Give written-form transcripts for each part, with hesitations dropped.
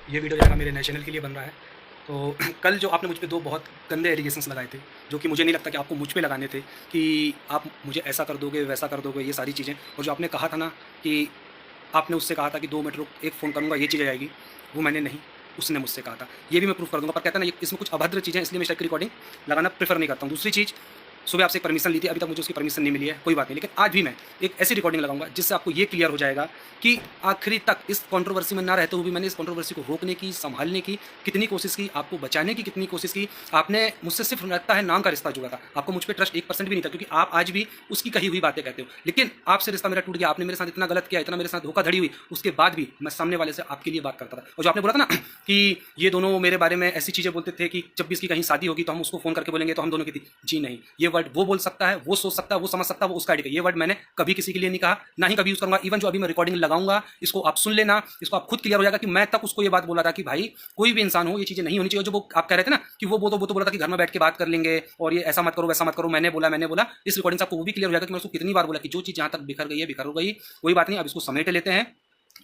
ये वीडियो जाएगा मेरे नए चैनल के लिए बन रहा है। तो कल जो आपने मुझ पे 2 बहुत गंदे एलिगेशंस लगाए थे, जो कि मुझे नहीं लगता कि आपको मुझ पे लगाने थे, कि आप मुझे ऐसा कर दोगे, वैसा कर दोगे, ये सारी चीज़ें। और जो आपने कहा था ना कि आपने उससे कहा था कि 2 मिनट रुक, एक फ़ोन करूँगा, ये चीज़ आ जाएगी, वो मैंने नहीं, उसने मुझसे कहा था। ये भी मैं प्रूफ़ कर दूँगा, पर कहता है ना, ये इसमें कुछ अभद्र चीज़ें हैं, इसलिए मैं इस टाइप की रिकॉर्डिंग लगाना प्रेफ़र नहीं करता हूँ। दूसरी चीज़, सुबह आपसे एक परमिशन ली थी, अभी तक मुझे उसकी परमिशन नहीं मिली है, कोई बात नहीं। लेकिन आज भी मैं एक ऐसी रिकॉर्डिंग लगाऊँगा जिससे आपको ये क्लियर हो जाएगा कि आखिरी तक इस कंट्रोवर्सी में ना रहते हुए भी मैंने इस कंट्रोवर्सी को रोकने की, संभालने की कितनी कोशिश की, आपको बचाने की कितनी कोशिश की। आपने मुझसे सिर्फ़ लगता है नाम का रिश्ता जुड़ा था। आपको मुझ पे ट्रस्ट 1% भी नहीं था, क्योंकि आप आज भी उसकी कही हुई बातें कहते हो। लेकिन आपसे रिश्ता मेरा टूट गया, आपने मेरे साथ इतना गलत किया, इतना मेरे साथ धोखाधड़ी हुई, उसके बाद भी मैं सामने वाले से आपके लिए बात करता था। और जो आपने बोला था ना कि ये दोनों मेरे बारे में ऐसी चीज़ें बोलते थे कि जब भी इसकी कहीं शादी होगी तो हम उसको फ़ोन करके बोलेंगे तो हम दोनों की थी। जी नहीं, ये वर्ड वो बोल सकता है, वो सोच सकता है, वो समझ सकता है, वो उसका आइडिया। ये वर्ड मैंने कभी किसी के लिए नहीं कहा, ना ही कभी यूज़ करूँगा। इवन जो अभी मैं रिकॉर्डिंग लगाऊंगा, इसको आप सुन लेना, इसको आप खुद क्लियर हो जाएगा कि मैं तक उसको ये बात बोला था कि भाई कोई भी इंसान हो, ये चीज़ें नहीं होनी चाहिए। जो वो आप कह रहे थे ना कि वो तो बोला था कि घर में बैठ के बात कर लेंगे और ये ऐसा मत करो, वैसा मत करो, मैंने बोला। इस रिकॉर्डिंग से आपको वो भी क्लियर हो जाएगा कि मैं उसको कितनी बार बोला कि जो चीज़ जहाँ तक बिखर गई है, बिखर हो गई, कोई बात नहीं, अब इसको समेट लेते हैं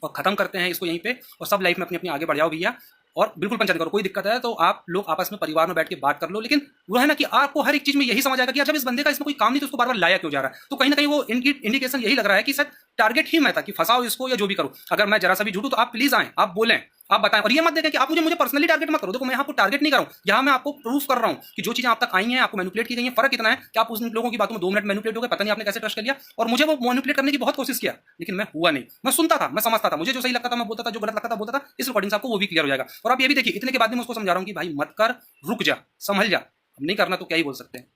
और ख़त्म करते हैं इसको यहीं पे, और सब लाइफ में अपनी अपनी आगे बढ़ जाओ भैया। और बिल्कुल पंचायत करो, कोई दिक्कत है तो आप लोग आपस में परिवार में बैठ के बात कर लो। लेकिन वो है ना कि आपको हर एक चीज़ में यही समझ आएगा कि यार जब इस बंदे का इसमें कोई काम नहीं तो उसको बार बार लाया क्यों जा रहा है। तो कहीं ना कहीं वो इंडिकेशन यही लग रहा है कि सर टारगेट ही मैं था कि फंसाओ इसको या जो भी करो। अगर मैं जरा सा भी झूठू तो आप प्लीज आएं, आप बोलें, आप बताएं। और ये मत देखें कि आप मुझे मुझे पर्सनली टारगेट मत करो। देखो मैं आपको टारगेट नहीं कर रहा हूं, यहाँ मैं आपको प्रूफ कर रहा हूं कि जो चीजें आप तक आई हैं, आपको मैनिपुलेट की गई हैं। फर्क इतना है कि आप उन लोगों की बातों में 2 मिनट मैनिपुलेट हो गए, पता नहीं आपने कैसे ट्रस्ट कर लिया। और मुझे वो मैनिपुलेट करने की बहुत कोशिश किया, लेकिन मैं हुआ नहीं। मैं सुनता था, मैं समझता था, मुझे जो सही लगता था मैं बोलता था, जो गलत लगता था बोलता था। इस रिकॉर्डिंग से आपको वो भी क्लियर हो जाएगा। और आप ये भी देखिए, इतने के बाद भी मैं उसको समझा रहा हूँ कि भाई मत कर, रुक जा, संभल जा। अब नहीं करना तो क्या ही बोल सकते हैं।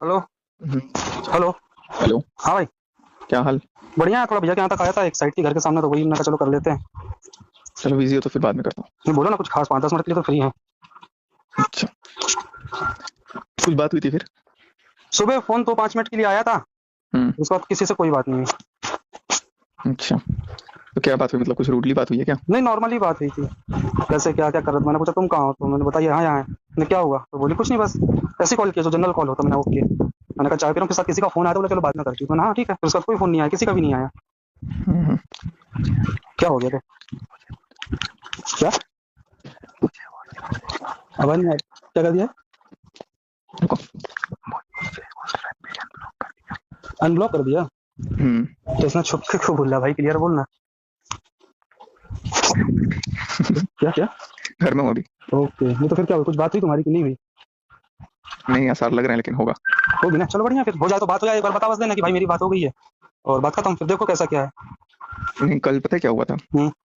हेलो। हम्म, हेलो। हेलो। हाँ भाई। क्या हाल? बढ़िया है, थोड़ा भैया के यहाँ तक आया था एक साइड की घर के सामने, तो वही मैंने कहा चलो कर लेते हैं। चलो बिजी हो तो फिर बाद में करता हूँ। नहीं बोलो ना, कुछ खास 5-10 मिनट के लिए तो फ्री है। अच्छा, कुछ बात हुई थी फिर? सुबह फोन तो 5 मिनट के लिए आया था, हम्म। उसके बाद किसी से कोई बात नहीं हुई। अच्छा, तो क्या बात हुई? मतलब कुछ रूडली बात हुई है क्या? नहीं, नॉर्मली बात हुई थी। कैसे क्या क्या कर रहे थे, मैंने पूछा तुम कहाँ हो, तो मैंने बताया यहाँ है। मैंने क्या हुआ, तो बोली कुछ नहीं, बस ऐसे कॉल किया जो जनरल कॉल होता। मैंने ओके, मैंने कहा चाय पी रहा हूँ, के साथ किसी का फोन आया तो बोला चलो बाद में करती हूँ। मैंने हाँ ठीक है। फिर उसके बाद कोई फोन नहीं आया, किसी का भी नहीं आया। हम्म, क्या हो गया तो क्या आवाज नहीं आई, क्या कर दिया? रुको। अनब्लॉक कर दिया? हम्म। तो इसने छुप के क्यों बोला भाई, क्लियर बोलना। क्या क्या? घर में हूँ अभी। ओके, नहीं तो फिर क्या हुआ, कुछ बात हुई तुम्हारी कि नहीं हुई? नहीं, आसार लग रहे हैं, लेकिन होगा। होगी ना, चलो बढ़िया, फिर हो जाए तो बात हो जाए, एक बार बता बस देना कि भाई मेरी बात हो गई है और बात खत्म, फिर देखो कैसा क्या है। नहीं, कल पता है क्या हुआ था? हम्म।